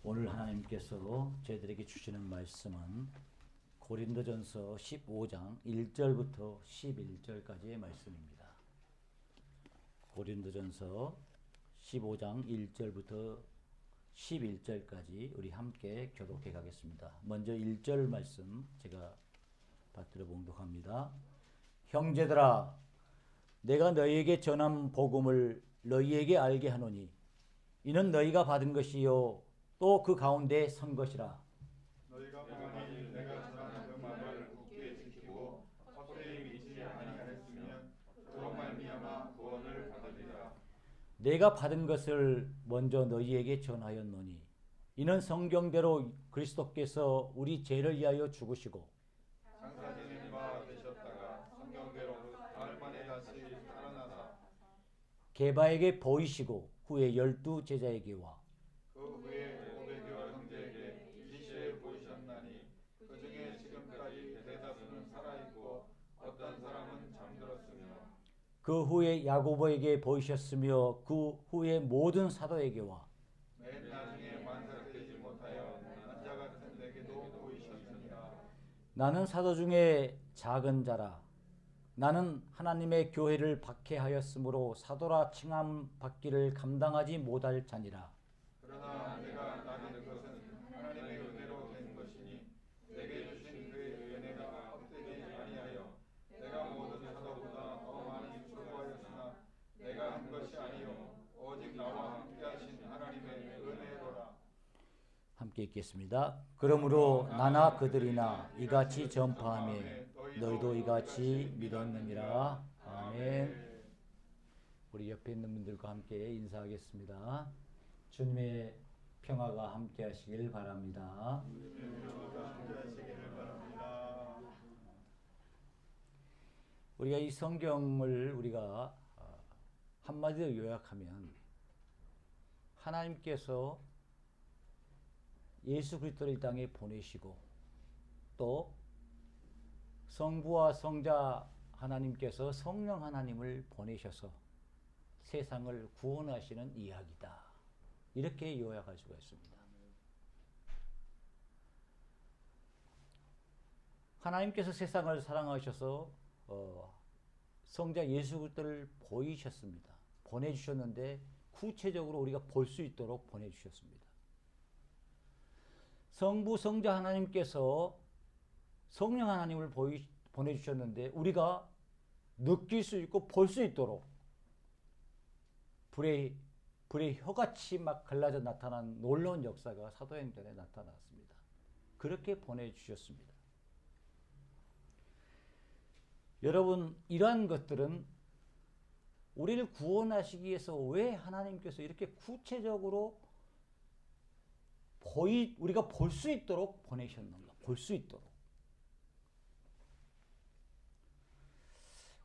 오늘 하나님께서 저희들에게 주시는 말씀은 고린도전서 15장 1절부터 11절까지의 말씀입니다. 고린도전서 15장 1절부터 11절까지 우리 함께 교독해 가겠습니다. 먼저 1절 말씀 제가 받들어 봉독합니다. 형제들아, 내가 너희에게 전한 복음을 너희에게 알게 하노니 이는 너희가 받은 것이요 또 그 가운데 선 것이라. 너희가 만일 내가 전하는 그 말을 굳게 지키고 헛되이 믿지 아니하였으면 그로 말미암아 구원을 받으리라. 내가 받은 것을 먼저 너희에게 전하였노니 이는 성경대로 그리스도께서 우리 죄를 위하여 죽으시고 장사되는 바 되셨다가 성경대로 사흘 만에 다시 살아나사 게바에게 보이시고 후에 12 제자에게와 그 후에 500여 형제에게 일시에 보이셨나니 그 중에 지금까지 대다수는 살아있고 어떤 사람은 잠들었으며 그 후에 야고보에게 보이셨으며 그 후에 모든 사도에게와 맨 나중에 만삭되지 못하여 난자 같은 내게도 보이셨느니라. 나는 사도 중에 작은 자라. 나는 하나님의 교회를 박해하였으므로 사도라 칭함 받기를 감당하지 못할 자니라. 그러나 내가 나는 것은 하나님의 은혜로 된 것이니 내게 주신 그의 은혜가 헛되지 아니하여 내가 모든 사도보다 더 많이 수고하였으나 내가 한 것이 아니요 오직 나와 함께하신 하나님의 은혜로라. 함께 읽겠습니다. 그러므로 나나 그들이나 이같이 전파하며 너희도 이같이 믿었느니라. 아멘. 우리 옆에 있는 분들과 함께 인사하겠습니다. 주님의 평화가 함께 하시길 바랍니다. 우리가 이 성경을 우리가 한마디로 요약하면 하나님께서 예수 그리스도를 이 땅에 보내시고 또 성부와 성자 하나님께서 성령 하나님을 보내셔서 세상을 구원하시는 이야기다. 이렇게 요약할 수가 있습니다. 하나님께서 세상을 사랑하셔서 성자 예수 그리스도를 보이셨습니다. 보내주셨는데 구체적으로 우리가 볼 수 있도록 보내주셨습니다. 성부 성자 하나님께서 성령 하나님을 보내주셨는데 우리가 느낄 수 있고 볼 수 있도록 불의 혀같이 막 갈라져 나타난 놀라운 역사가 사도행전에 나타났습니다. 그렇게 보내주셨습니다. 여러분, 이러한 것들은 우리를 구원하시기 위해서 왜 하나님께서 이렇게 구체적으로 우리가 볼 수 있도록 보내셨는가? 볼 수 있도록.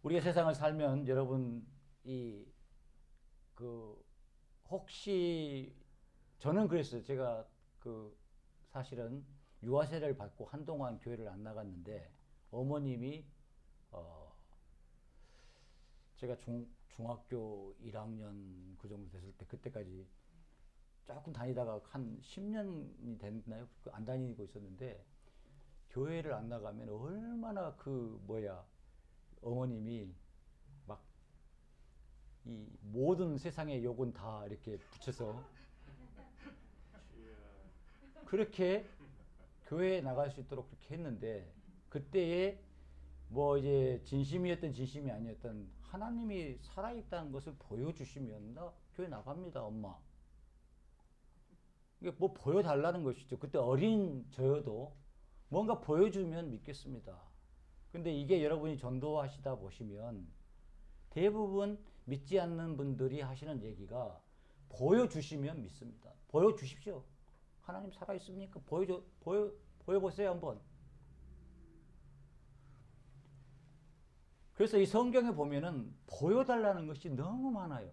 우리가 세상을 살면 여러분 혹시 저는 그랬어요. 제가 사실은 유아세례를 받고 한동안 교회를 안 나갔는데 어머님이 제가 중학교 1학년 그 정도 됐을 때 그때까지 조금 다니다가 한 10년이 됐나요? 안 다니고 있었는데 교회를 안 나가면 얼마나 어머님이 막 이 모든 세상의 욕은 다 이렇게 붙여서 그렇게 교회에 나갈 수 있도록 그렇게 했는데 그때에 이제 진심이었던 진심이 아니었던 하나님이 살아있다는 것을 보여주시면 나 교회 나갑니다, 엄마. 이게 보여달라는 것이죠. 그때 어린 저여도 뭔가 보여주면 믿겠습니다. 근데 이게 여러분이 전도하시다 보시면 대부분 믿지 않는 분들이 하시는 얘기가 보여주시면 믿습니다. 보여주십시오. 하나님 살아있습니까? 보여보세요, 한번. 그래서 이 성경에 보면은 보여달라는 것이 너무 많아요.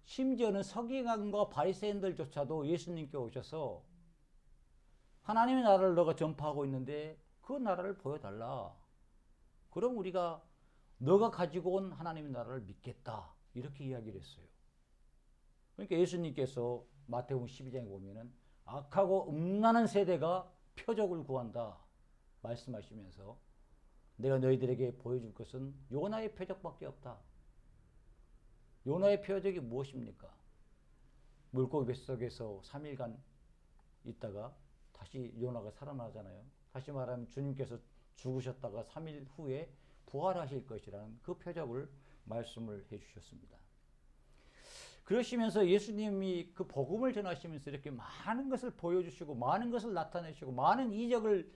심지어는 서기관과 바리새인들조차도 예수님께 오셔서 하나님의 나라를 너가 전파하고 있는데 그 나라를 보여달라. 그럼 우리가 너가 가지고 온 하나님의 나라를 믿겠다. 이렇게 이야기를 했어요. 그러니까 예수님께서 마태복음 12장에 보면은 악하고 음란한 세대가 표적을 구한다 말씀하시면서 내가 너희들에게 보여줄 것은 요나의 표적밖에 없다. 요나의 표적이 무엇입니까? 물고기 뱃속에서 3일간 있다가 다시 요나가 살아나잖아요. 다시 말하면 주님께서 죽으셨다가 3일 후에 부활하실 것이라는 그 표적을 말씀을 해주셨습니다. 그러시면서 예수님이 그 복음을 전하시면서 이렇게 많은 것을 보여주시고 많은 것을 나타내시고 많은 이적을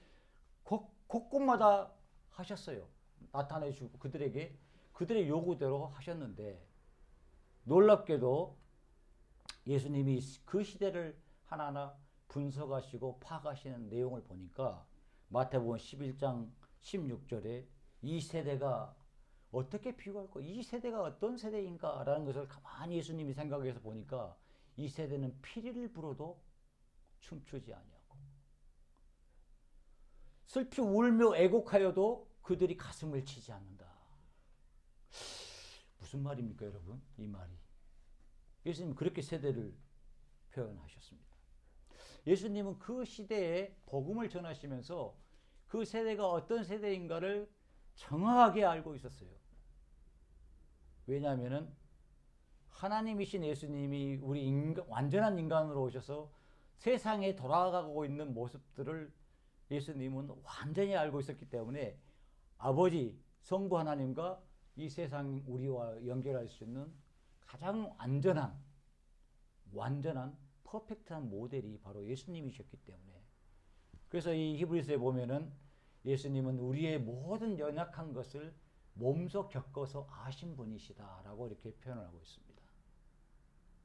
곳곳마다 하셨어요. 나타내주고 그들에게 그들의 요구대로 하셨는데 놀랍게도 예수님이 그 시대를 하나하나 분석하시고 파악하시는 내용을 보니까 마태복음 11장 16절에 이 세대가 어떻게 비유할까? 이 세대가 어떤 세대인가? 라는 것을 가만히 예수님이 생각해서 보니까 이 세대는 피리를 불어도 춤추지 아니하고 슬피 울며 애곡하여도 그들이 가슴을 치지 않는다. 무슨 말입니까, 여러분? 이 말이. 예수님은 그렇게 세대를 표현하셨습니다. 예수님은 그 시대에 복음을 전하시면서 그 세대가 어떤 세대인가를 정확하게 알고 있었어요. 왜냐하면은 하나님이신 예수님이 우리 완전한 인간으로 오셔서 세상에 돌아가고 있는 모습들을 예수님은 완전히 알고 있었기 때문에 아버지 성부 하나님과 이 세상 우리와 연결할 수 있는 가장 완전한 퍼펙트한 모델이 바로 예수님이셨기 때문에 그래서 이 히브리서에 보면은 예수님은 우리의 모든 연약한 것을 몸소 겪어서 아신 분이시다라고 이렇게 표현을 하고 있습니다.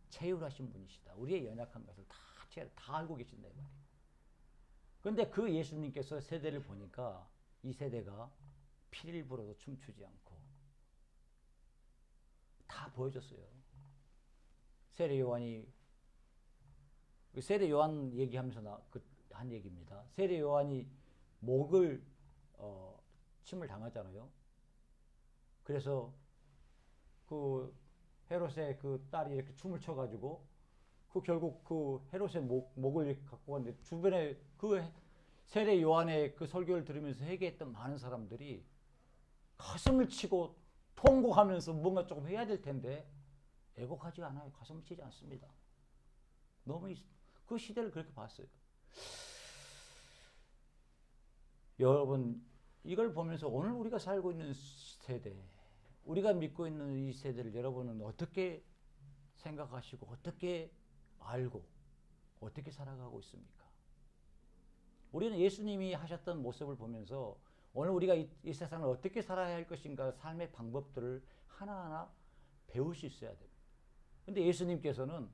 체휼하신 분이시다. 우리의 연약한 것을 다 알고 계신다 이 말이에요. 그런데 그 예수님께서 세대를 보니까 이 세대가 피를 불어도 춤추지 않고 다 보여줬어요. 세례 요한 얘기하면서 한 얘기입니다. 세례 요한이 목을 침을 당하잖아요. 그래서 그 헤롯의 그 딸이 이렇게 춤을 춰가지고 결국 그 헤롯의 목을 갖고 갔는데 주변에 그 세례 요한의 그 설교를 들으면서 회개했던 많은 사람들이 가슴을 치고 통곡하면서 뭔가 조금 해야 될 텐데 애곡하지 않아요. 가슴을 치지 않습니다. 너무 그 시대를 그렇게 봤어요. 여러분 이걸 보면서 오늘 우리가 살고 있는 세대, 우리가 믿고 있는 이 세대를 여러분은 어떻게 생각하시고 어떻게 알고 어떻게 살아가고 있습니까? 우리는 예수님이 하셨던 모습을 보면서 오늘 우리가 이 세상을 어떻게 살아야 할 것인가 삶의 방법들을 하나하나 배울 수 있어야 됩니다. 근데 예수님께서는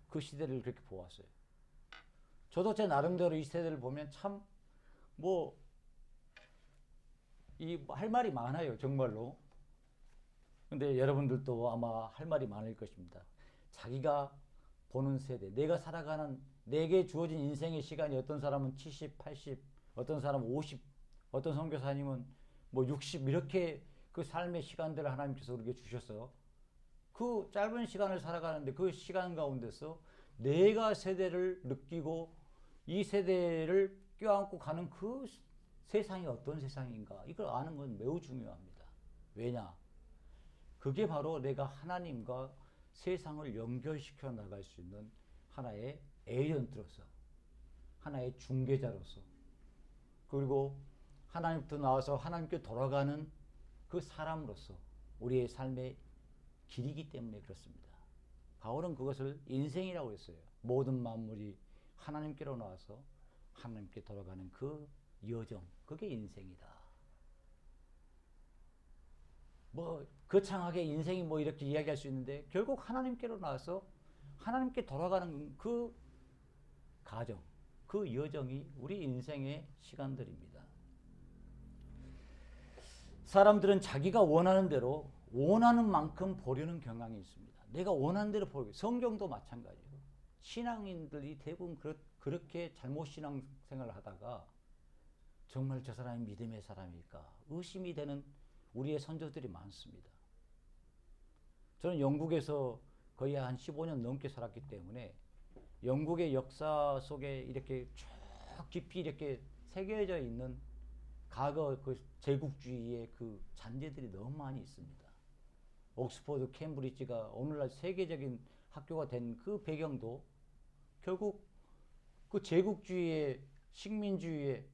그 시대를 그렇게 보았어요. 저도 제 나름대로 이 세대를 보면 참 할 말이 많아요, 정말로. 근데 여러분들도 아마 할 말이 많을 것입니다. 자기가 보는 세대, 내가 살아가는, 내게 주어진 인생의 시간이 어떤 사람은 70, 80, 어떤 사람은 50, 어떤 선교사님은 60 이렇게 그 삶의 시간들을 하나님께서 우리에게 주셔서 그 짧은 시간을 살아가는데 그 시간 가운데서 내가 세대를 느끼고 이 세대를 껴안고 가는 그 세상이 어떤 세상인가 이걸 아는 건 매우 중요합니다. 왜냐? 그게 바로 내가 하나님과 세상을 연결시켜 나갈 수 있는 하나의 에이전트로서, 하나의 중개자로서, 그리고 하나님부터 나와서 하나님께 돌아가는 그 사람으로서 우리의 삶의 길이기 때문에 그렇습니다. 바울은 그것을 인생이라고 했어요. 모든 만물이 하나님께로 나와서 하나님께 돌아가는 그 여정, 그게 인생이다. 거창하게 인생이 이렇게 이야기할 수 있는데 결국 하나님께로 나와서 하나님께 돌아가는 그 가정, 그 여정이 우리 인생의 시간들입니다. 사람들은 자기가 원하는 대로 원하는 만큼 보려는 경향이 있습니다. 내가 원하는 대로 보려고. 성경도 마찬가지예요. 신앙인들이 대부분 그렇게 잘못 신앙생활을 하다가 정말 저 사람이 믿음의 사람일까 의심이 되는 우리의 선조들이 많습니다. 저는 영국에서 거의 한 15년 넘게 살았기 때문에 영국의 역사 속에 이렇게 쭉 깊이 이렇게 새겨져 있는 과거 그 제국주의의 그 잔재들이 너무 많이 있습니다. 옥스퍼드, 캠브리지가 오늘날 세계적인 학교가 된 그 배경도 결국 그 제국주의의 식민주의의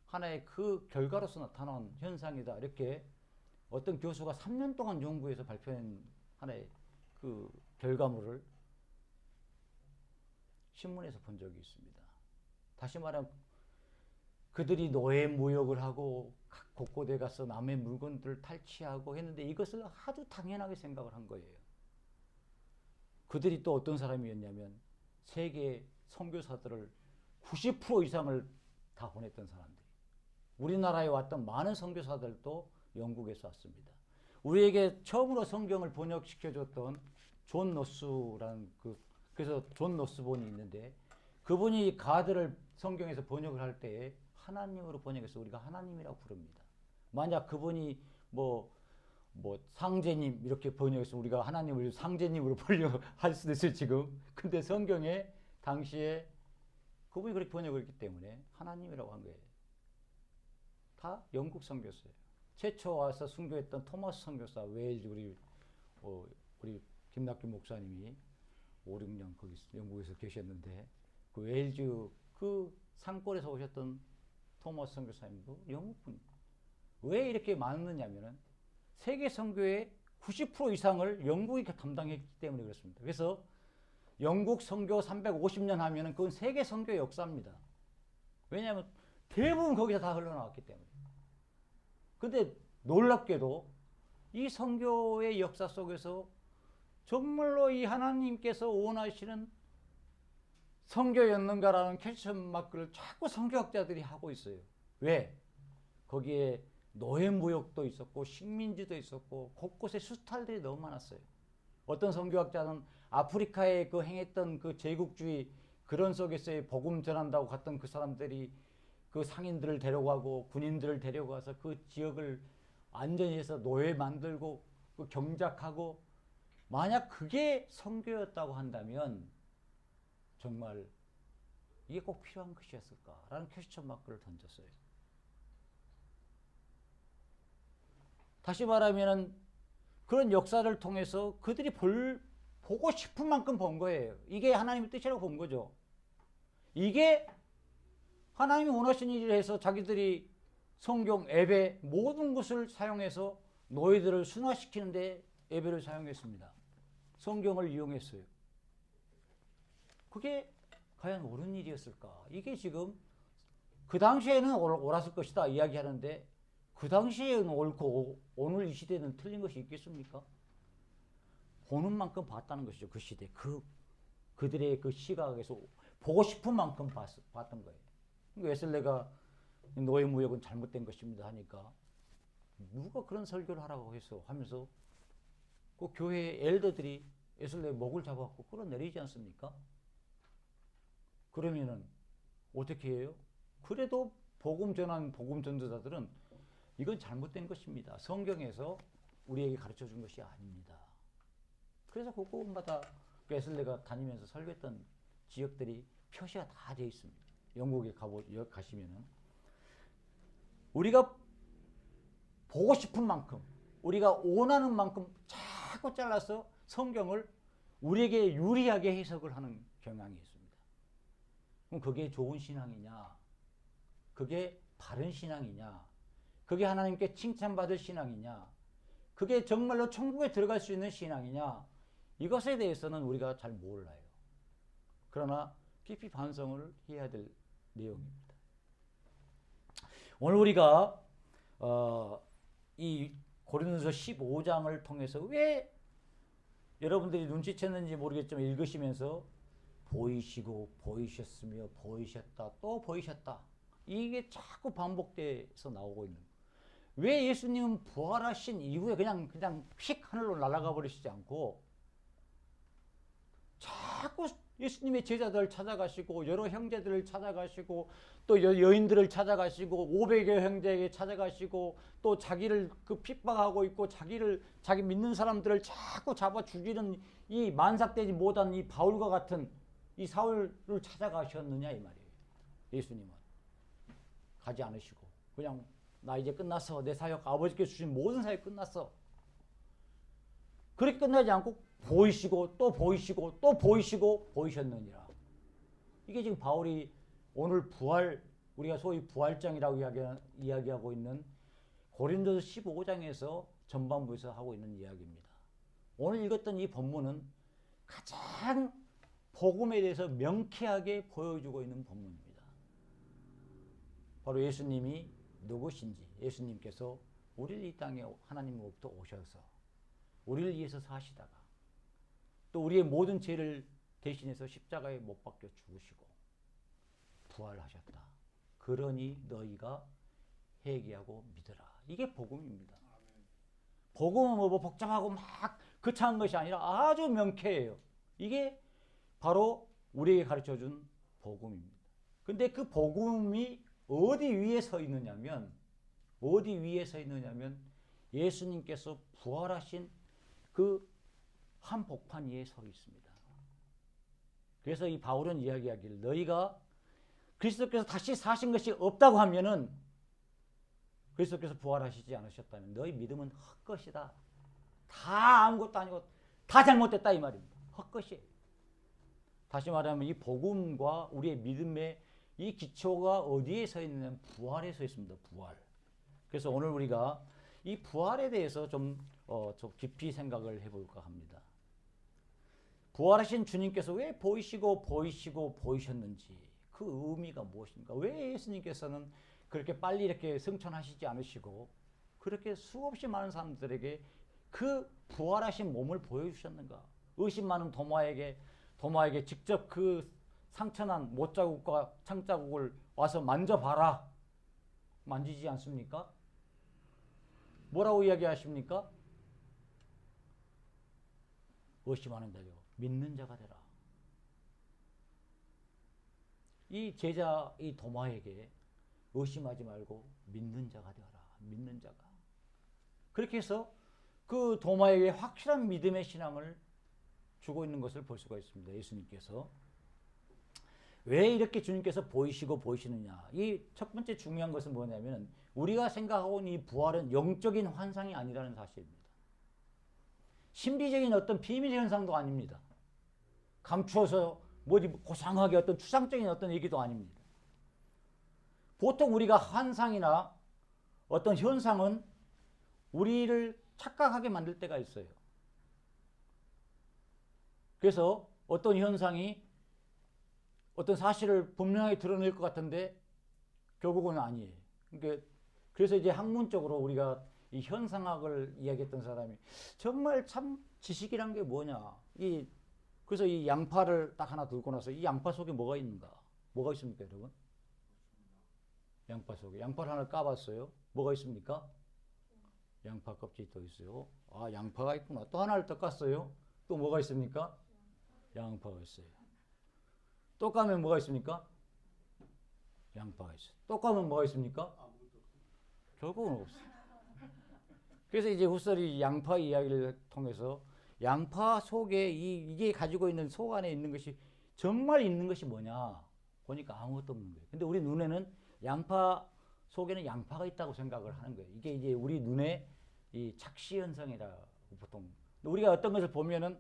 하나의 그 결과로서 나타난 현상이다. 이렇게 어떤 교수가 3년 동안 연구해서 발표한 하나의 그 결과물을 신문에서 본 적이 있습니다. 다시 말하면 그들이 노예 무역을 하고 각 곳곳에 가서 남의 물건들을 탈취하고 했는데 이것을 아주 당연하게 생각을 한 거예요. 그들이 또 어떤 사람이었냐면 세계 선교사들을 90% 이상을 다 보냈던 사람들. 우리나라에 왔던 많은 선교사들도 영국에서 왔습니다. 우리에게 처음으로 성경을 번역시켜줬던 존 노스라는 그래서 존 노스본이 있는데 그분이 가드를 성경에서 번역을 할 때에 하나님으로 번역해서 우리가 하나님이라고 부릅니다. 만약 그분이 뭐 상제님 이렇게 번역해서 우리가 하나님을 상제님으로 번역할 수도 있어요 지금. 근데 성경에 당시에 그분이 그렇게 번역을 했기 때문에 하나님이라고 한 거예요. 다 영국 선교사예요. 최초 와서 순교했던 토마스 선교사 웨일즈 우리 김낙규 목사님이 5, 6년 거기 영국에서 계셨는데 그 웨일즈 그 산골에서 오셨던 토마스 선교사님도 영국분입니다. 왜 이렇게 많느냐면은 세계 선교의 90% 이상을 영국이 담당했기 때문에 그렇습니다. 그래서 영국 선교 350년 하면은 그건 세계 선교의 역사입니다. 왜냐하면 대부분 거기서 다 흘러나왔기 때문에. 근데 놀랍게도 이 선교의 역사 속에서 정말로 이 하나님께서 원하시는 선교였는가라는 퀘스천 마크를 자꾸 선교학자들이 하고 있어요. 왜? 거기에 노예무역도 있었고 식민지도 있었고 곳곳에 수탈들이 너무 많았어요. 어떤 선교학자는 아프리카에 그 행했던 그 제국주의 그런 속에서의 복음 전한다고 갔던 그 사람들이 그 상인들을 데려가고 군인들을 데려가서 그 지역을 안전히 해서 노예 만들고 그 경작하고 만약 그게 선교였다고 한다면 정말 이게 꼭 필요한 것이었을까라는 퀘스천 마크를 던졌어요. 다시 말하면 그런 역사를 통해서 그들이 보고 싶은 만큼 본 거예요. 이게 하나님의 뜻이라고 본 거죠. 이게 하나님이 원하시는 일을 해서 자기들이 성경, 예배 모든 것을 사용해서 노예들을 순화시키는데 예배를 사용했습니다. 성경을 이용했어요. 그게 과연 옳은 일이었을까? 이게 지금 그 당시에는 옳았을 것이다 이야기하는데 그 당시에는 옳고 오늘 이 시대는 틀린 것이 있겠습니까? 보는 만큼 봤다는 것이죠. 그 시대. 그들의 그 시각에서 보고 싶은 만큼 봤던 거예요. 웨슬레가 노예 무역은 잘못된 것입니다 하니까 누가 그런 설교를 하라고 해서 하면서 그 교회 엘더들이 웨슬레의 목을 잡아갖고 끌어내리지 않습니까? 그러면은 어떻게 해요? 그래도 복음 전한 복음 전도자들은 이건 잘못된 것입니다. 성경에서 우리에게 가르쳐 준 것이 아닙니다. 그래서 곳곳마다 웨슬레가 다니면서 설교했던 지역들이 표시가 다 되어 있습니다. 영국에 가시면은 우리가 보고 싶은 만큼 우리가 원하는 만큼 자꾸 잘라서 성경을 우리에게 유리하게 해석을 하는 경향이 있습니다. 그럼 그게 좋은 신앙이냐? 그게 바른 신앙이냐? 그게 하나님께 칭찬받을 신앙이냐? 그게 정말로 천국에 들어갈 수 있는 신앙이냐? 이것에 대해서는 우리가 잘 몰라요. 그러나 깊이 반성을 해야 될 내용입니다. 오늘 우리가 이 고린도서 15장을 통해서 왜 여러분들이 눈치챘는지 모르겠지만 읽으시면서 보이시고 보이셨으며 보이셨다 또 보이셨다 이게 자꾸 반복돼서 나오고 있는 거예요. 왜 예수님은 부활하신 이후에 그냥 휙 하늘로 날아가 버리시지 않고 자꾸 예수님의 제자들을 찾아가시고 여러 형제들을 찾아가시고 또 여인들을 찾아가시고 500여 형제에게 찾아가시고 또 자기를 그 핍박하고 있고 자기 믿는 사람들을 자꾸 잡아 죽이는 이 만삭되지 못한 이 바울과 같은 이 사울을 찾아가셨느냐 이 말이에요. 예수님은 가지 않으시고 그냥 나 이제 끝났어. 내 사역 아버지께서 주신 모든 사역 끝났어. 그렇게 끝나지 않고 보이시고 또 보이시고 또 보이시고 보이셨느니라. 이게 지금 바울이 오늘 부활, 우리가 소위 부활장이라고 이야기하고 있는 고린도서 15장에서 전반부에서 하고 있는 이야기입니다. 오늘 읽었던 이 본문은 가장 복음에 대해서 명쾌하게 보여주고 있는 본문입니다. 바로 예수님이 누구신지, 예수님께서 우리를 이 땅에 하나님으로부터 오셔서 우리를 위해서 사시다가 또 우리의 모든 죄를 대신해서 십자가에 못 박혀 죽으시고 부활하셨다. 그러니 너희가 회개하고 믿으라. 이게 복음입니다. 복음은 뭐 복잡하고 막 거창한 것이 아니라 아주 명쾌해요. 이게 바로 우리에게 가르쳐준 복음입니다. 근데 그 복음이 어디 위에 서 있느냐면 예수님께서 부활하신 그 한복판 위에 서 있습니다. 그래서 이 바울은 이야기하기를 너희가 그리스도께서 다시 사신 것이 없다고 하면은 그리스도께서 부활하시지 않으셨다면 너희 믿음은 헛것이다. 다 아무것도 아니고 다 잘못됐다 이 말입니다. 헛것이에요. 다시 말하면 이 복음과 우리의 믿음의 이 기초가 어디에 서 있느냐면 부활에 서 있습니다. 부활. 그래서 오늘 우리가 이 부활에 대해서 좀 깊이 생각을 해볼까 합니다. 부활하신 주님께서 왜 보이셨는지 그 의미가 무엇입니까? 왜 예수님께서는 그렇게 빨리 이렇게 승천하시지 않으시고 그렇게 수없이 많은 사람들에게 그 부활하신 몸을 보여주셨는가? 의심 많은 도마에게 직접 그 상처난 못자국과 창자국을 와서 만져봐라. 만지지 않습니까? 뭐라고 이야기하십니까? 의심하는 자요 믿는 자가 되라. 이 제자 이 도마에게 의심하지 말고 믿는 자가 되어라. 믿는 자가. 그렇게 해서 그 도마에게 확실한 믿음의 신앙을 주고 있는 것을 볼 수가 있습니다. 예수님께서. 왜 이렇게 주님께서 보이시느냐. 이 첫 번째 중요한 것은 뭐냐면 우리가 생각하고 있는 이 부활은 영적인 환상이 아니라는 사실입니다. 신비적인 어떤 비밀 현상도 아닙니다. 감추어서 고상하게 어떤 추상적인 어떤 얘기도 아닙니다. 보통 우리가 환상이나 어떤 현상은 우리를 착각하게 만들 때가 있어요. 그래서 어떤 현상이 어떤 사실을 분명하게 드러낼 것 같은데 결국은 아니에요. 그래서 이제 학문적으로 우리가 이 현상학을 이야기했던 사람이 정말 참 지식이란 게 뭐냐. 그래서 이 양파를 딱 하나 들고 나서 이 양파 속에 뭐가 있는가? 뭐가 있습니까, 여러분? 양파 속에. 양파를 하나 까봤어요. 뭐가 있습니까? 양파 껍질이 더 있어요. 아, 양파가 있구나. 또 하나를 더 깠어요. 또 뭐가 있습니까? 양파가 있어요. 또 까면 뭐가 있습니까? 양파가 있어요. 또 까면 뭐가 있습니까? 결국은 없어요. 그래서 이제 후설이 양파 이야기를 통해서 양파 속에 이게 가지고 있는 속 안에 있는 것이 정말 있는 것이 뭐냐 보니까 아무것도 없는 거예요. 근데 우리 눈에는 양파 속에는 양파가 있다고 생각을 하는 거예요. 이게 이제 우리 눈의 이 착시 현상이라고 보통. 우리가 어떤 것을 보면은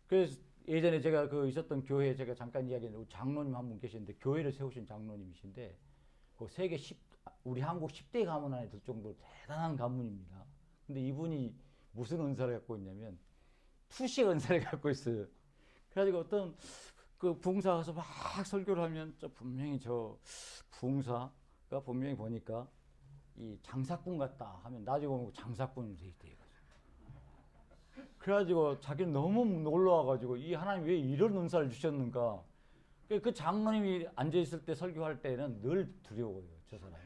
그래서 예전에 제가 있었던 교회에 제가 잠깐 이야기했는데 장로님 한 분 계시는데 교회를 세우신 장로님이신데 그 세계 우리 한국 10대 가문 안에 들 정도로 대단한 가문입니다. 근데 이분이 무슨 은사를 갖고 있냐면 투시 은사를 갖고 있어요. 그래가지고 어떤 그 부흥사 가서 막 설교를 하면 분명히 부흥사가 분명히 보니까 이 장사꾼 같다 하면 나중에 보면 장사꾼이 돼 있대요. 그래가지고 자기는 너무 놀라워가지고 이 하나님 왜 이런 은사를 주셨는가. 그 장로님이 앉아있을 때 설교할 때는 늘 두려워요. 저 사람이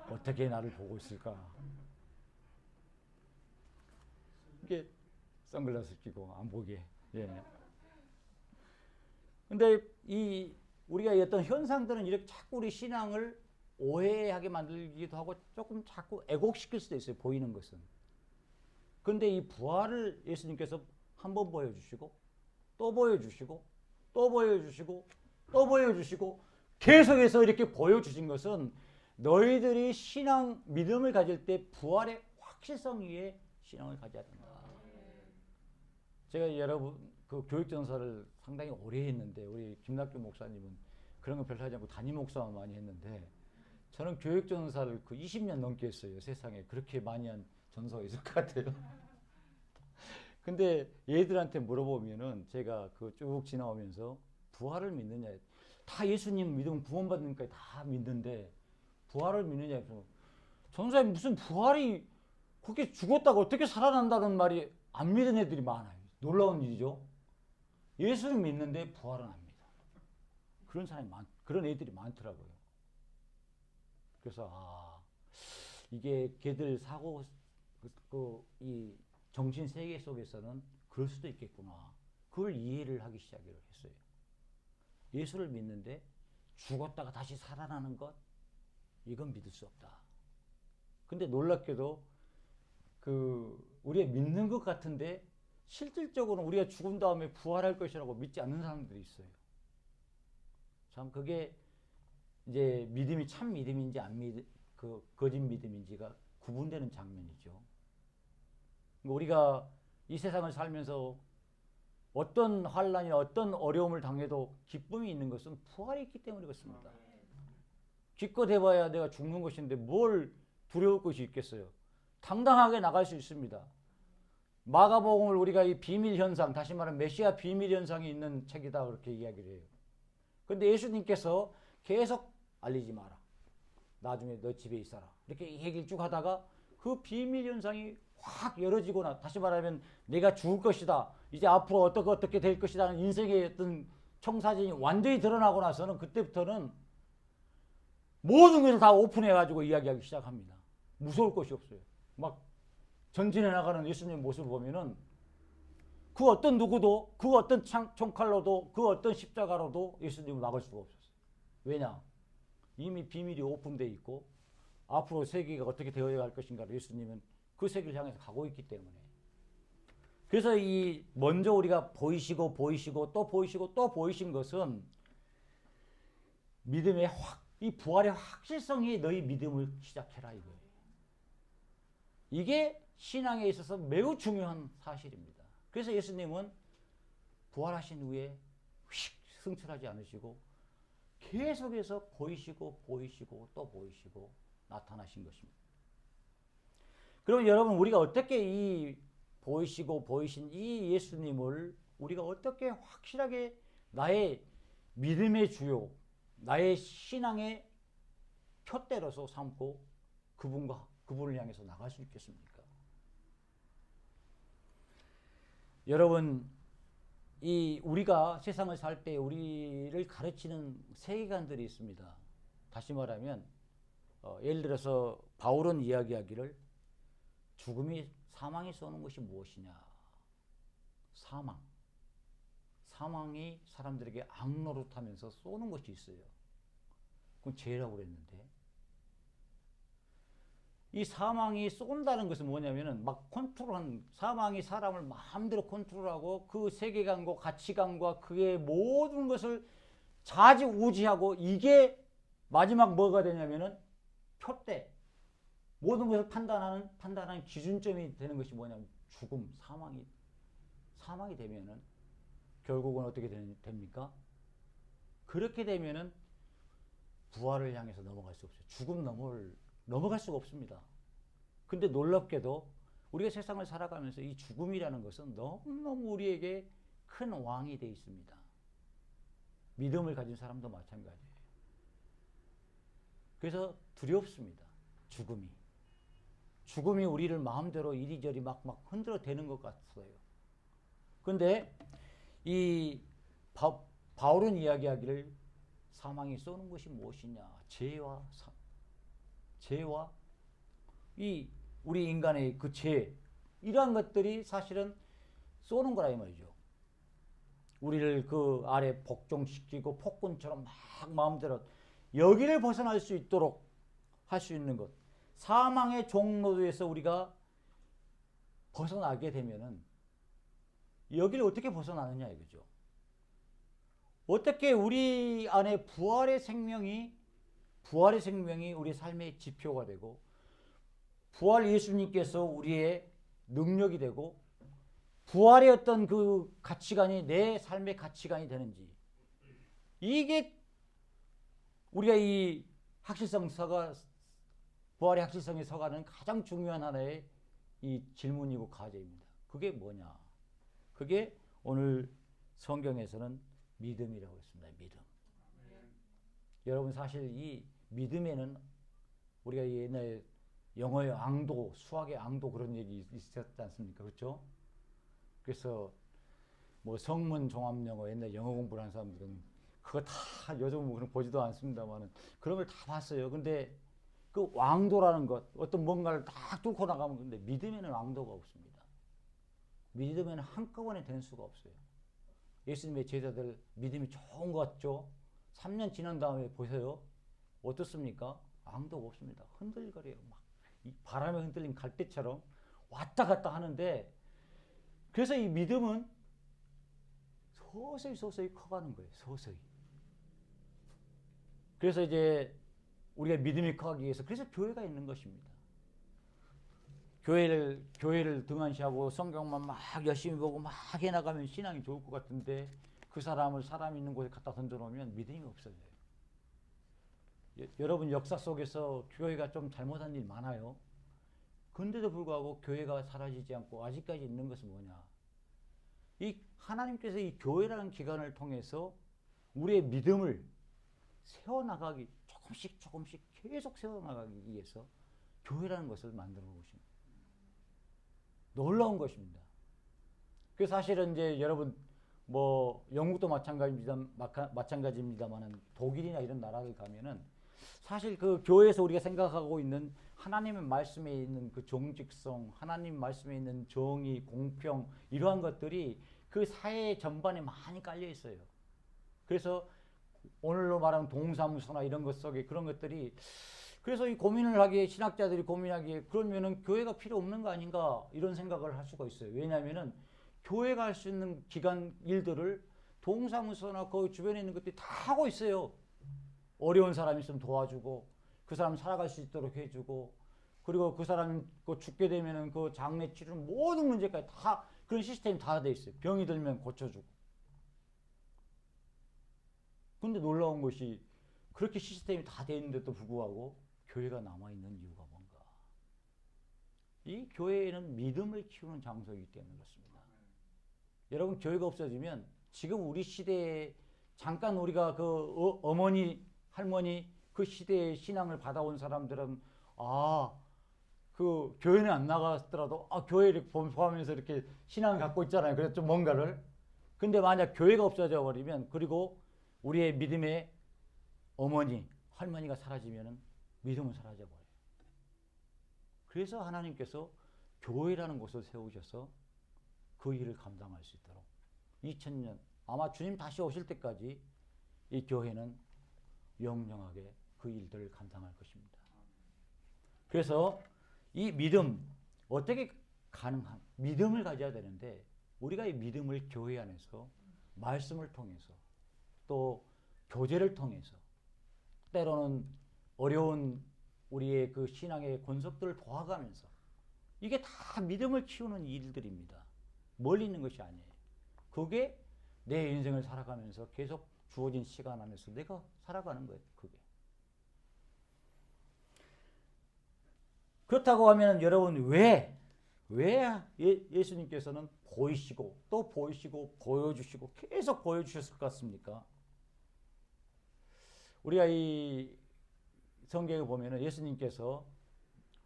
어떻게 나를 보고 있을까. 이게 선글라스 끼고 안 보게. 예. 근데 우리가 어떤 현상들은 이렇게 자꾸 우리 신앙을 오해하게 만들기도 하고 조금 자꾸 애곡시킬 수도 있어요. 보이는 것은. 그런데 이 부활을 예수님께서 한 번 보여주시고 또 보여주시고 또 보여주시고 또 보여주시고 계속해서 이렇게 보여주신 것은 너희들이 신앙 믿음을 가질 때 부활의 확실성 위에 신앙을 가져야 된다. 제가 여러분 그 교육전사를 상당히 오래 했는데 우리 김낙규 목사님은 그런 거 별로 하지 않고 담임 목사만 많이 했는데 저는 교육전사를 그 20년 넘게 했어요. 세상에 그렇게 많이 한 전사가 있을 것 같아요. 근데 얘들한테 물어보면은 제가 그 쭉 지나오면서 부활을 믿느냐, 다 예수님 믿으면 구원받으니까 다 믿는데 부활을 믿느냐 해서 전사님 무슨 부활이 그렇게 죽었다가 어떻게 살아난다는 말이 안 믿는 애들이 많아요. 놀라운 일이죠. 예수를 믿는데 부활은 안 믿어. 그런 애들이 많더라고요. 그래서 이게 걔들 사고 이 정신 세계 속에서는 그럴 수도 있겠구나. 그걸 이해를 하기 시작을 했어요. 예수를 믿는데 죽었다가 다시 살아나는 것, 이건 믿을 수 없다. 근데 놀랍게도 우리가 믿는 것 같은데 실질적으로 우리가 죽은 다음에 부활할 것이라고 믿지 않는 사람들이 있어요. 참 그게 이제 믿음이 참 믿음인지 거짓 믿음인지가 구분되는 장면이죠. 우리가 이 세상을 살면서 어떤 환난이나 어떤 어려움을 당해도 기쁨이 있는 것은 부활이 있기 때문에 그렇습니다. 기껏 해봐야 내가 죽는 것인데 뭘 두려울 것이 있겠어요. 당당하게 나갈 수 있습니다. 마가복음을 우리가 이 비밀 현상, 다시 말하면 메시아 비밀 현상이 있는 책이다 그렇게 이야기를 해요. 그런데 예수님께서 계속 알리지 마라. 나중에 너 집에 있어라. 이렇게 얘기를 쭉 하다가 그 비밀 현상이 확 열어지거나, 다시 말하면 내가 죽을 것이다. 이제 앞으로 어떻게 될 것이다 하는 인생의 어떤 청사진이 완전히 드러나고 나서는 그때부터는 모든 것을 다 오픈해가지고 이야기하기 시작합니다. 무서울 것이 없어요. 막 전진해 나가는 예수님의 모습을 보면은 그 어떤 누구도, 그 어떤 총칼로도, 그 어떤 십자가로도 예수님을 막을 수가 없었어요. 왜냐? 이미 비밀이 오픈되어 있고 앞으로 세계가 어떻게 되어야 할 것인가를 예수님은 그 세계를 향해서 가고 있기 때문에. 그래서 먼저 우리가 보이시고 또 보이시고 또 보이신 것은 믿음의 이 부활의 확실성이 너희 믿음을 시작해라 이거예요. 이게 신앙에 있어서 매우 중요한 사실입니다. 그래서 예수님은 부활하신 후에 휙 승천하지 않으시고 계속해서 보이시고 또 보이시고 나타나신 것입니다. 그럼 여러분, 우리가 어떻게 이 보이시고 보이신 이 예수님을 우리가 어떻게 확실하게 나의 믿음의 주요, 나의 신앙의 표대로서 삼고 그분을 향해서 나갈 수 있겠습니까? 여러분, 우리가 세상을 살 때 우리를 가르치는 세계관들이 있습니다. 다시 말하면 예를 들어서 바울은 이야기하기를 사망이 쏘는 것이 무엇이냐. 사망이 사람들에게 악노릇하면서 쏘는 것이 있어요. 그건 죄라고 그랬는데, 이 사망이 쏜다는 것은 뭐냐면은 사망이 사람을 마음대로 컨트롤하고 그 세계관과 가치관과 그의 모든 것을 좌지우지하고, 이게 마지막 뭐가 되냐면은 표대, 모든 것을 판단하는 기준점이 되는 것이 뭐냐면 죽음, 사망이 되면은 결국은 어떻게 됩니까? 그렇게 되면은 부활을 향해서 넘어갈 수 없어요. 죽음 넘어갈 수가 없습니다. 근데 놀랍게도 우리가 세상을 살아가면서 이 죽음이라는 것은 너무너무 우리에게 큰 왕이 되어 있습니다. 믿음을 가진 사람도 마찬가지예요. 그래서 두렵습니다. 죽음이 우리를 마음대로 이리저리 막 흔들어 대는 것 같아요. 근데 이 바울은 이야기하기를 사망이 쏘는 것이 무엇이냐. 죄와 우리 인간의 그 죄, 이러한 것들이 사실은 쏘는 거라 이 말이죠. 우리를 그 아래 복종시키고 폭군처럼 막 마음대로 여기를 벗어날 수 있도록 할 수 있는 것, 사망의 종로에서 우리가 벗어나게 되면은 여기를 어떻게 벗어나느냐 이거죠. 어떻게 우리 안에 부활의 생명이 우리 삶의 지표가 되고 부활 예수님께서 우리의 능력이 되고 부활의 어떤 그 가치관이 내 삶의 가치관이 되는지, 이게 우리가 이 확실성 서가, 부활의 확실성에 서가는 가장 중요한 하나의 이 질문이고 과제입니다. 그게 뭐냐? 그게 오늘 성경에서는 믿음이라고 했습니다. 믿음. 여러분, 사실 이 믿음에는 우리가 옛날에 영어의 앙도, 수학의 앙도 그런 얘기 있었지 않습니까? 그렇죠? 그래서 뭐 성문 종합 영어, 옛날 영어 공부를 하는 사람들은 그거 다, 요즘 뭐 그런 보지도 않습니다만은 그런 걸 다 봤어요. 근데 그 왕도라는 것, 어떤 뭔가를 딱 뚫고 나가면, 근데 믿음에는 왕도가 없습니다. 믿음에는 한꺼번에 된 수가 없어요. 예수님의 제자들 믿음이 좋은 것 같죠? 3년 지난 다음에 보세요. 어떻습니까? 왕도가 없습니다. 흔들거려요. 막 바람에 흔들린 갈대처럼 왔다 갔다 하는데, 그래서 이 믿음은 서서히 커가는 거예요. 서서히. 그래서 이제 우리가 믿음이 커가기 위해서, 그래서 교회가 있는 것입니다. 교회를 등한시하고 성경만 막 열심히 보고 막 해나가면 신앙이 좋을 것 같은데, 그 사람을 사람 있는 곳에 갖다 던져놓으면 믿음이 없어져요. 여러분, 역사 속에서 교회가 좀 잘못한 일 많아요. 근데도 불구하고 교회가 사라지지 않고 아직까지 있는 것은 뭐냐? 이 하나님께서 이 교회라는 기관을 통해서 우리의 믿음을 세워나가기, 조금씩 계속 세워나가기 위해서 교회라는 것을 만들어 놓으십니다. 놀라운 것입니다. 그 사실은 이제 여러분, 뭐 영국도 마찬가지입니다만은 독일이나 이런 나라를 가면은 사실 그 교회에서 우리가 생각하고 있는 하나님의 말씀에 있는 그 정직성, 하나님 말씀에 있는 정의, 공평, 이러한 것들이 그 사회 전반에 많이 깔려 있어요. 그래서 오늘로 말하면 동사무소나 이런 것 속에 그런 것들이, 그래서 이 고민을 하기에, 신학자들이 고민하기에, 그러면은 교회가 필요 없는 거 아닌가, 이런 생각을 할 수가 있어요. 왜냐하면은 교회가 할 수 있는 기관 일들을 동사무소나 그 주변에 있는 것들이 다 하고 있어요. 어려운 사람이 있으면 도와주고, 그 사람 살아갈 수 있도록 해주고, 그리고 그 사람이 죽게 되면은 그 장례 치료 모든 문제까지 다 그런 시스템이 다 돼 있어요. 병이 들면 고쳐주고. 근데 놀라운 것이, 그렇게 시스템이 다 돼 있는데도 불구하고 교회가 남아있는 이유가 뭔가? 이 교회에는 믿음을 키우는 장소이기 때문에 그렇습니다. 여러분, 교회가 없어지면 지금 우리 시대에, 잠깐 우리가 그 어머니, 할머니 그 시대의 신앙을 받아온 사람들은, 그 교회는 안 나갔더라도 교회를 포함해서 이렇게 신앙을 갖고 있잖아요. 그래서 좀 뭔가를. 근데 만약 교회가 없어져 버리면, 그리고 우리의 믿음의 어머니, 할머니가 사라지면은 믿음은 사라져 버려요. 그래서 하나님께서 교회라는 곳을 세우셔서 그 일을 감당할 수 있도록 2000년, 아마 주님 다시 오실 때까지 이 교회는 영영하게 그 일들을 감당할 것입니다. 그래서 이 믿음, 어떻게 가능한 믿음을 가져야 되는데, 우리가 이 믿음을 교회 안에서 말씀을 통해서, 또 교제를 통해서, 때로는 어려운 우리의 그 신앙의 권속들을 도와가면서, 이게 다 믿음을 키우는 일들입니다. 멀리 있는 것이 아니에요. 그게 내 인생을 살아가면서 계속 주어진 시간 안에서 내가 살아가는 거예요. 그게. 그렇다고 하면 여러분, 왜 예수님께서는 보이시고 또 보이시고 보여주시고 계속 보여주셨을 것 같습니까? 우리가 이 성경에 보면은 예수님께서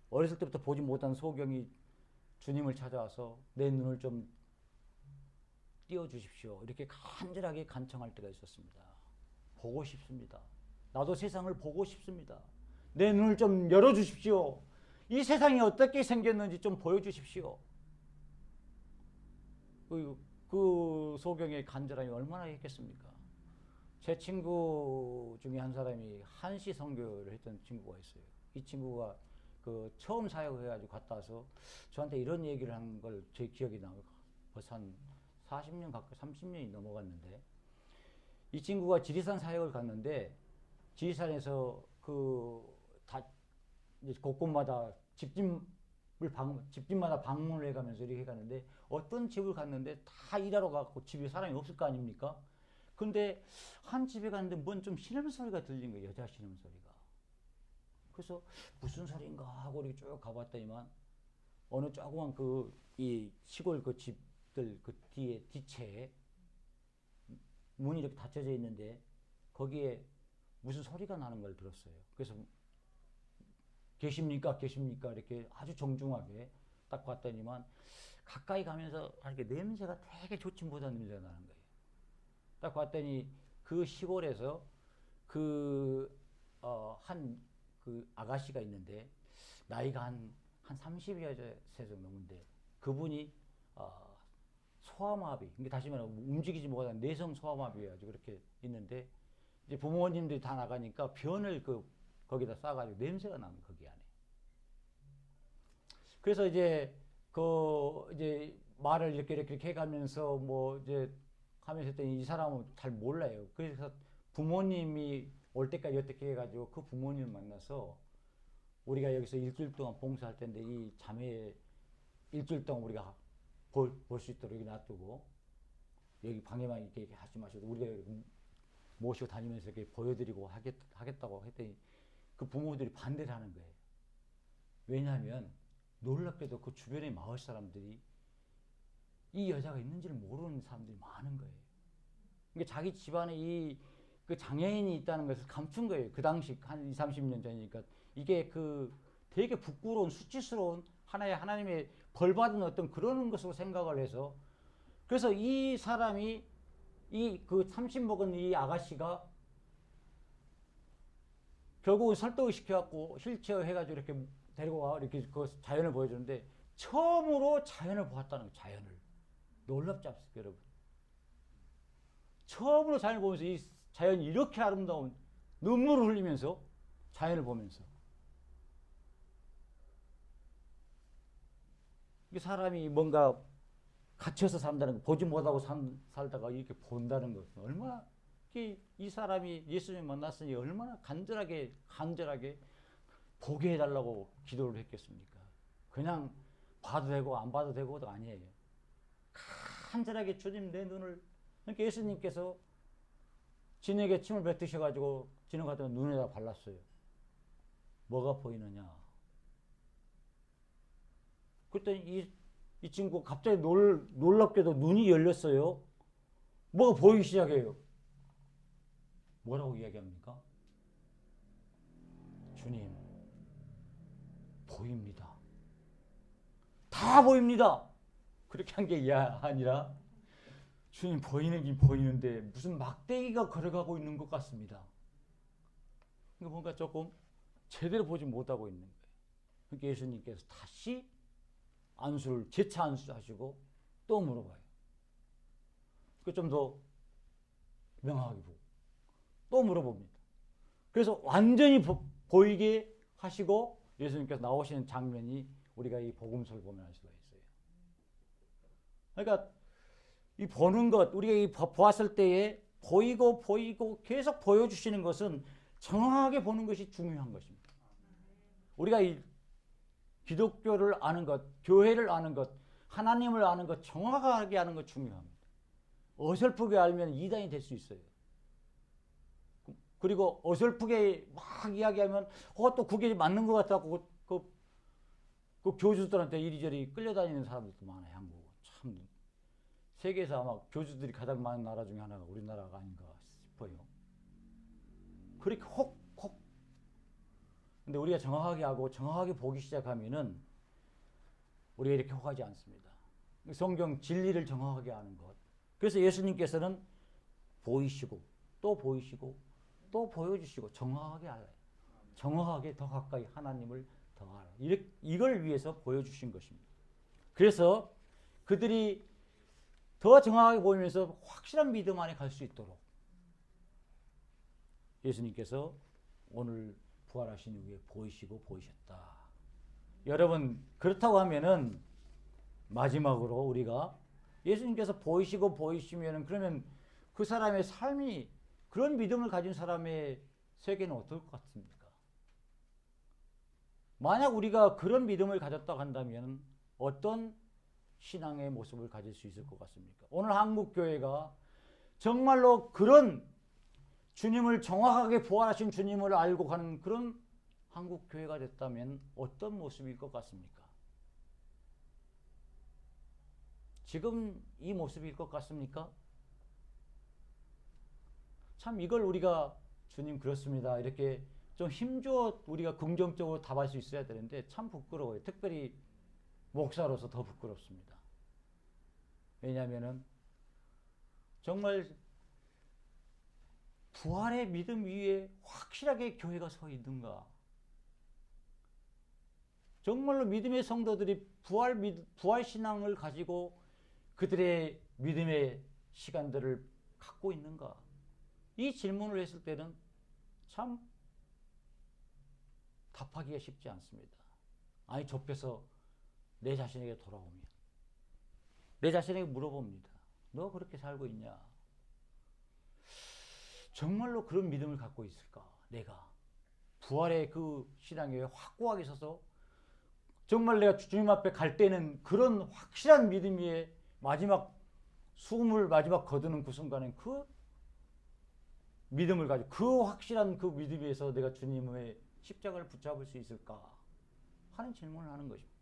어렸을 때부터 보지 못한 소경이 주님을 찾아와서 내 눈을 좀 띄워주십시오, 이렇게 간절하게 간청할 때가 있었습니다. 보고 싶습니다. 나도 세상을 보고 싶습니다. 내 눈을 좀 열어주십시오. 이 세상이 어떻게 생겼는지 좀 보여주십시오. 그 소경의 간절함이 얼마나 했겠습니까? 제 친구 중에 한 사람이 한시 선교를 했던 친구가 있어요. 이 친구가 그 처음 사역을 해가지고 갔다 와서 저한테 이런 얘기를 한 걸 제 기억이 나요. 벌써 한 40년 가까이, 30년이 넘어갔는데, 이 친구가 지리산 사역을 갔는데 지리산에서 다 이제 곳곳마다 집집마다 방문을 해가면서 이렇게 가는데 어떤 집을 갔는데 다 일하러 가고 집에 사람이 없을 거 아닙니까? 근데 한 집에 갔는데 뭔 좀 신음소리가 들린 거예요. 여자 신음소리가. 그래서 무슨 소리인가 하고 이렇게 쭉 가봤더니만 어느 조그만 이 시골 그 집들 그 뒤에 뒤채에 문이 이렇게 닫혀져 있는데 거기에 무슨 소리가 나는 걸 들었어요. 그래서 계십니까? 계십니까? 이렇게 아주 정중하게 딱 봤더니만 가까이 가면서 이렇게 냄새가 되게 좋지 못한 냄새가 나는 거예요. 딱 봤더니 그 시골에서 그 아가씨가 있는데 나이가 한 30여 세 정도 넘는데 그분이 소아마비, 그러니까 다시 말하면 움직이지 못하는 내성 소아마비여가지고 그렇게 있는데 이제 부모님들이 다 나가니까 변을 거기다 싸가지고 냄새가 나는 거기 안에. 그래서 이제 이제 말을 이렇게 해가면서 뭐 이제 하면서 했더니 이 사람은 잘 몰라요. 그래서 부모님이 올 때까지 어떻게 해가지고 그 부모님을 만나서 우리가 여기서 일주일 동안 봉사할 텐데 이 자매 일주일 동안 우리가 볼 수 있도록 여기 놔두고 여기 방에만 이렇게 하지 마시고 우리가 여기 모시고 다니면서 이렇게 보여드리고 하겠다고 했더니 그 부모들이 반대를 하는 거예요. 왜냐하면 놀랍게도 그 주변의 마을 사람들이 이 여자가 있는지를 모르는 사람들이 많은 거예요. 그러니까 자기 집안에 그 장애인이 있다는 것을 감춘 거예요. 그 당시 한 20, 30년 전이니까 이게 되게 부끄러운 수치스러운 하나님의 벌받은 어떤 그런 것으로 생각을 해서 그래서 이 사람이 그 30 먹은 이 아가씨가 결국은 설득을 시켜갖고 휠체어 해가지고 이렇게 데리고 와 이렇게 그 자연을 보여주는데 처음으로 자연을 보았다는 거예요. 자연을. 놀랍지 않습니까, 여러분? 처음으로 자연을 보면서 이 자연이 이렇게 아름다운 눈물을 흘리면서 자연을 보면서 이 사람이 뭔가 갇혀서 산다는 거 보지 못하고 살다가 이렇게 본다는 것은 얼마나 이 사람이 예수님 만났으니 얼마나 간절하게 보게 해달라고 기도를 했겠습니까? 그냥 봐도 되고 안 봐도 되고도 아니에요. 간절하게 주님 내 눈을 그러니까 예수님께서 진에게 침을 뱉으셔가지고 진을 갖다 눈에다 발랐어요. 뭐가 보이느냐? 그랬더니 이 친구 갑자기 놀랍게도 눈이 열렸어요. 뭐가 보이기 시작해요. 뭐라고 이야기합니까? 주님, 보입니다. 다 보입니다. 그렇게 한 게 아니라 주님 보이긴 보이는데 무슨 막대기가 걸어가고 있는 것 같습니다. 그러니까 뭔가 조금 제대로 보지 못하고 있는 거예요. 그러니까 예수님께서 다시 재차 안수하시고 또 물어봐요. 그 좀 더 명확하게 보고 또 물어봅니다. 그래서 완전히 보이게 하시고 예수님께서 나오시는 장면이 우리가 이 복음서를 보면 알 수가 있어요. 그러니까 이 보는 것, 우리가 보았을 때에 보이고 계속 보여주시는 것은 정확하게 보는 것이 중요한 것입니다. 우리가 이 기독교를 아는 것, 교회를 아는 것, 하나님을 아는 것, 정확하게 아는 것 중요합니다. 어설프게 알면 이단이 될 수 있어요. 그리고 어설프게 막 이야기하면 또 그게 맞는 것 같다고 그 교주들한테 이리저리 끌려다니는 사람들도 많아요. 한국은. 참 세계에서 아마 교주들이 가장 많은 나라 중에 하나가 우리나라가 아닌가 싶어요. 그렇게 혹 근데 우리가 정확하게 하고 정확하게 보기 시작하면은 우리가 이렇게 혹하지 않습니다. 성경 진리를 정확하게 아는 것. 그래서 예수님께서는 보이시고 또 보이시고 또 보여주시고 정확하게 알아요. 정확하게 더 가까이 하나님을 더 알아. 이걸 위해서 보여주신 것입니다. 그래서 그들이 더 정확하게 보이면서 확실한 믿음 안에 갈 수 있도록 예수님께서 오늘 부활하신 이후에 보이시고 보이셨다. 여러분 그렇다고 하면은 마지막으로 우리가 예수님께서 보이시고 보이시면은 그러면 그 사람의 삶이 그런 믿음을 가진 사람의 세계는 어떨 것 같습니까? 만약 우리가 그런 믿음을 가졌다고 한다면 어떤 신앙의 모습을 가질 수 있을 것 같습니까? 오늘 한국교회가 정말로 그런 주님을 정확하게 부활하신 주님을 알고 가는 그런 한국교회가 됐다면 어떤 모습일 것 같습니까? 지금 이 모습일 것 같습니까? 참 이걸 우리가 주님 그렇습니다. 이렇게 좀 힘주어 우리가 긍정적으로 답할 수 있어야 되는데 참 부끄러워요. 특별히 목사로서 더 부끄럽습니다. 왜냐하면은 정말 부활의 믿음 위에 확실하게 교회가 서 있는가? 정말로 믿음의 성도들이 부활 신앙을 가지고 그들의 믿음의 시간들을 갖고 있는가? 이 질문을 했을 때는 참 답하기가 쉽지 않습니다. 아니 좁혀서 내 자신에게 돌아오면 내 자신에게 물어봅니다. 너 그렇게 살고 있냐? 정말로 그런 믿음을 갖고 있을까? 내가 부활의 그 신앙에 확고하게 서서 정말 내가 주님 앞에 갈 때는 그런 확실한 믿음 위에 마지막 숨을 마지막 거두는 그 순간엔 그 믿음을 가지고 그 확실한 그 믿음 위에서 내가 주님의 십자가를 붙잡을 수 있을까 하는 질문을 하는 것입니다.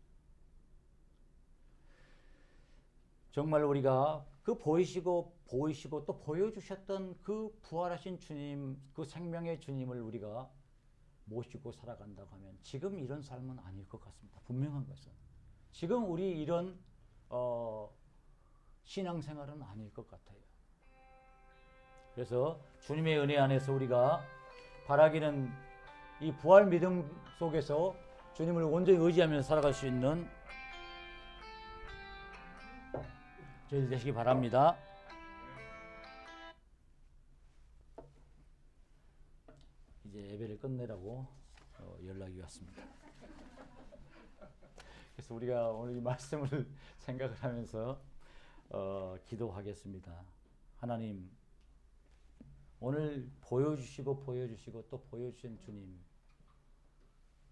정말 우리가 그 보이시고 또 보여주셨던 그 부활하신 주님, 그 생명의 주님을 우리가 모시고 살아간다고 하면 지금 이런 삶은 아닐 것 같습니다. 분명한 것은 지금 우리 이런 신앙생활은 아닐 것 같아요. 그래서 주님의 은혜 안에서 우리가 바라기는 이 부활 믿음 속에서 주님을 온전히 의지하면서 살아갈 수 있는 저희들 되시기 바랍니다. 이제 예배를 끝내라고 연락이 왔습니다. 그래서 우리가 오늘 이 말씀을 생각을 하면서 기도하겠습니다. 하나님, 오늘 보여주시고 또 보여주신 주님,